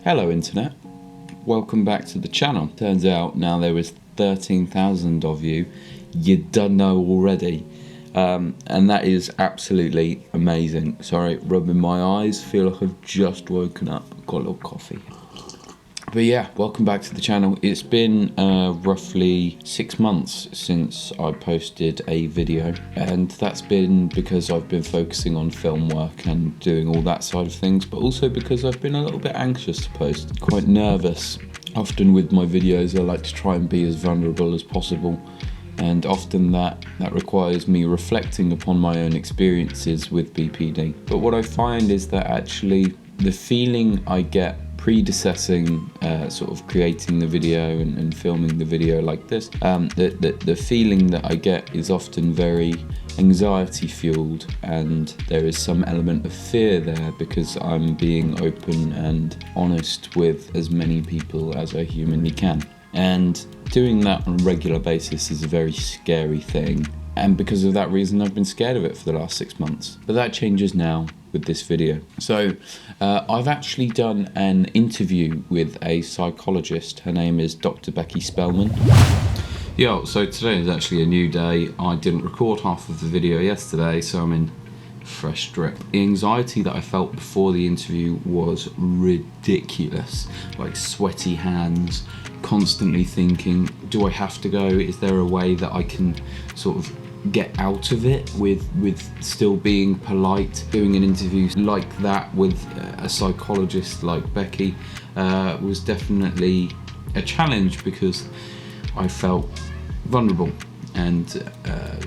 Hello internet, welcome back to the channel. Turns out now there is 13,000 of you don't know already, and that is absolutely amazing. Sorry, rubbing my eyes, feel like I've just woken up, got a little coffee. But yeah, welcome back to the channel. It's been roughly 6 months since I posted a video, and that's been because I've been focusing on film work and doing all that side of things, but also because I've been a little bit anxious to post, quite nervous. Often with my videos I like to try and be as vulnerable as possible, and often that requires me reflecting upon my own experiences with BPD. But what I find is that actually the feeling I get predecessing sort of creating the video and filming the video like this, the feeling that I get is often very anxiety fueled, and there is some element of fear there because I'm being open and honest with as many people as I humanly can. And doing that on a regular basis is a very scary thing, and because of that reason I've been scared of it for the last 6 months. But that changes now with this video. So I've actually done an interview with a psychologist. Her name is Dr. Becky Spelman. Yo, so today is actually a new day. I didn't record half of the video yesterday, so I'm in fresh drip. The anxiety that I felt before the interview was ridiculous. Like sweaty hands, constantly thinking, do I have to go? Is there a way that I can sort of get out of it with still being polite? Doing an interview like that with a psychologist like Becky was definitely a challenge because I felt vulnerable, and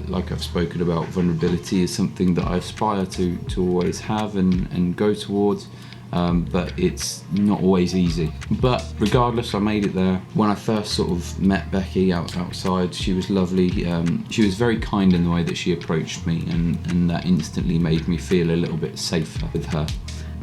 like I've spoken about, vulnerability is something that I aspire to always have and go towards, but it's not always easy. But regardless, I made it there. When I first sort of met Becky outside, she was lovely. She was very kind in the way that she approached me, and that instantly made me feel a little bit safer with her.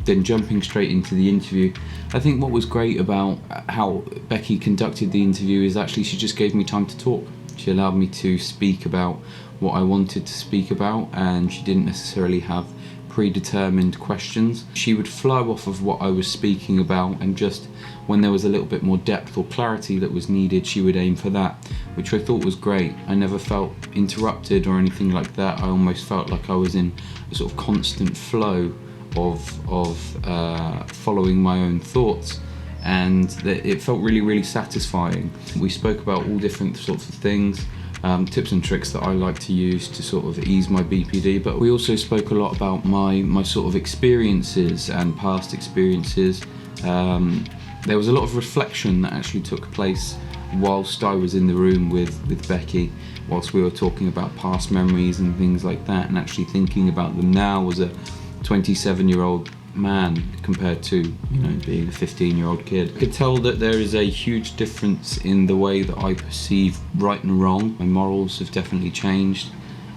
Then jumping straight into the interview, I think what was great about how Becky conducted the interview is actually she just gave me time to talk. She allowed me to speak about what I wanted to speak about, and she didn't necessarily have predetermined questions. She would flow off of what I was speaking about, and just when there was a little bit more depth or clarity that was needed, she would aim for that, which I thought was great. I never felt interrupted or anything like that. I almost felt like I was in a sort of constant flow of following my own thoughts, and it felt really satisfying. We spoke about all different sorts of things, tips and tricks that I like to use to sort of ease my BPD, but we also spoke a lot about my sort of experiences and past experiences. There was a lot of reflection that actually took place whilst I was in the room with Becky, whilst we were talking about past memories and things like that, and actually thinking about them now as a 27-year-old man compared to, being a 15-year-old kid. I could tell that there is a huge difference in the way that I perceive right and wrong. My morals have definitely changed,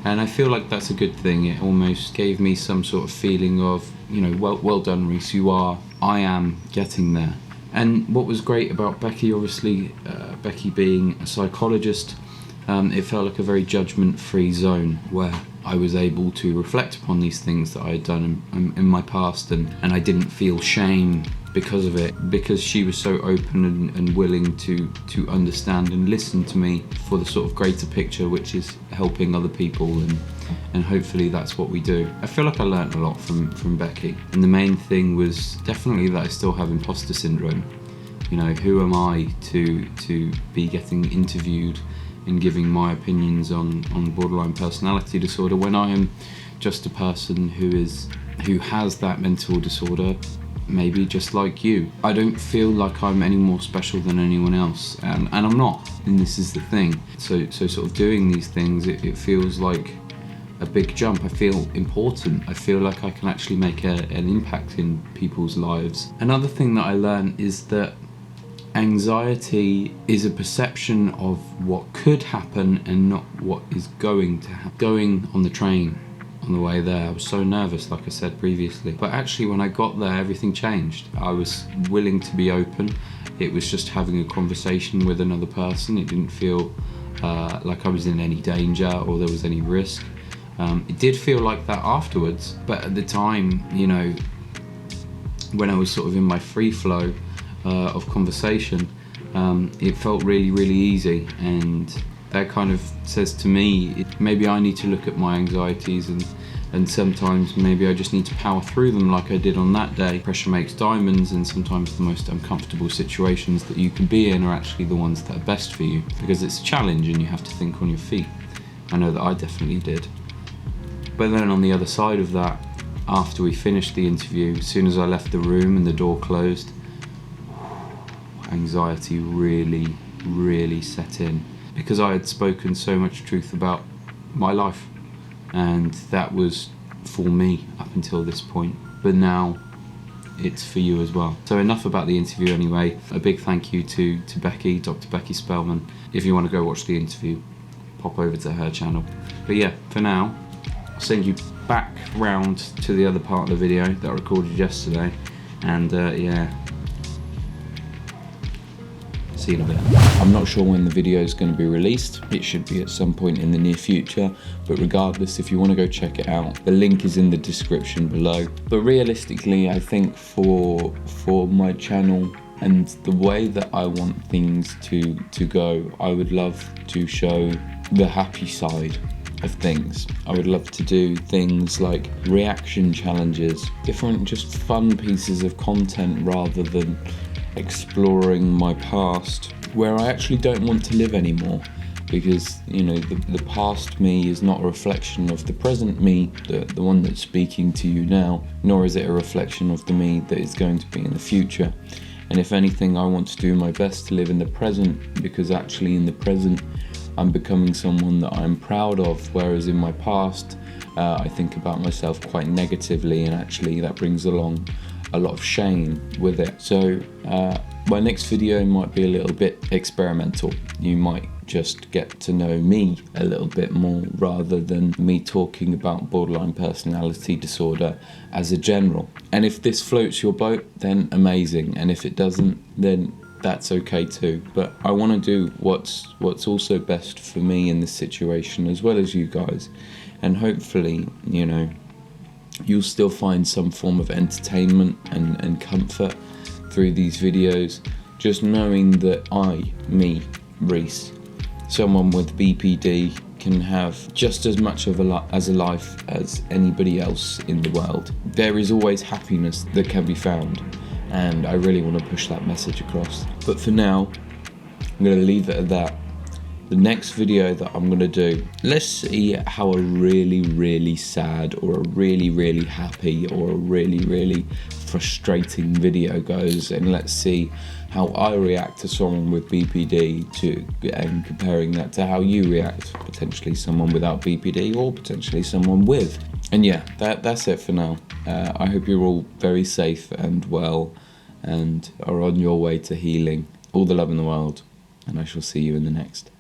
and I feel like that's a good thing. It almost gave me some sort of feeling of, well done, Reece, I am getting there. And what was great about Becky, obviously, Becky being a psychologist, it felt like a very judgment-free zone where I was able to reflect upon these things that I had done in my past, and I didn't feel shame because of it, because she was so open and willing to understand and listen to me for the sort of greater picture, which is helping other people, and hopefully that's what we do. I feel like I learned a lot from Becky, and the main thing was definitely that I still have imposter syndrome. Who am I to be getting interviewed and giving my opinions on borderline personality disorder when I am just a person who has that mental disorder, maybe just like you. I don't feel like I'm any more special than anyone else, and I'm not, and this is the thing. So sort of doing these things, it feels like a big jump. I feel important. I feel like I can actually make an impact in people's lives. Another thing that I learned is that anxiety is a perception of what could happen and not what is going to happen. Going on the train on the way there, I was so nervous, like I said previously, but actually when I got there everything changed. I was willing to be open. It was just having a conversation with another person. It didn't feel like I was in any danger or there was any risk. It did feel like that afterwards, but at the time, when I was sort of in my free flow, of conversation, it felt really easy, and that kind of says to me, maybe I need to look at my anxieties, and sometimes maybe I just need to power through them like I did on that day. Pressure makes diamonds, and sometimes the most uncomfortable situations that you can be in are actually the ones that are best for you, because it's a challenge and you have to think on your feet. I know that I definitely did. But then on the other side of that, after we finished the interview, as soon as I left the room and the door closed, anxiety really set in, because I had spoken so much truth about my life, and that was for me up until this point, but now it's for you as well. So enough about the interview anyway. A big thank you to Becky, Dr. Becky Spellman. If you want to go watch the interview, pop over to her channel. But yeah, for now, I'll send you back round to the other part of the video that I recorded yesterday, and yeah, see you in a bit. I'm not sure when the video is going to be released. It should be at some point in the near future, but regardless, if you want to go check it out, the link is in the description below. But realistically, I think for my channel and the way that I want things to go, I would love to show the happy side of things. I would love to do things like reaction challenges, different just fun pieces of content, rather than exploring my past, where I actually don't want to live anymore, because you know, the past me is not a reflection of the present me, the one that's speaking to you now, nor is it a reflection of the me that is going to be in the future. And if anything, I want to do my best to live in the present, because actually in the present I'm becoming someone that I'm proud of, whereas in my past I think about myself quite negatively, and actually that brings along a lot of shame with it. So my next video might be a little bit experimental. You might just get to know me a little bit more, rather than me talking about borderline personality disorder as a general. And if this floats your boat, then amazing, and if it doesn't, then that's okay too. But I want to do what's also best for me in this situation, as well as you guys, and hopefully, you know, you'll still find some form of entertainment and comfort through these videos, just knowing that me, Reece, someone with BPD, can have just as much of a life as anybody else in the world. There is always happiness that can be found, and I really want to push that message across. But for now, I'm going to leave it at that. The next video that I'm going to do, let's see how a really sad, or a really happy, or a really frustrating video goes, and let's see how I react to someone with BPD, and comparing that to how you react, potentially someone without BPD, or potentially someone with. And yeah, that's it for now. I hope you're all very safe and well, and are on your way to healing. All the love in the world, and I shall see you in the next.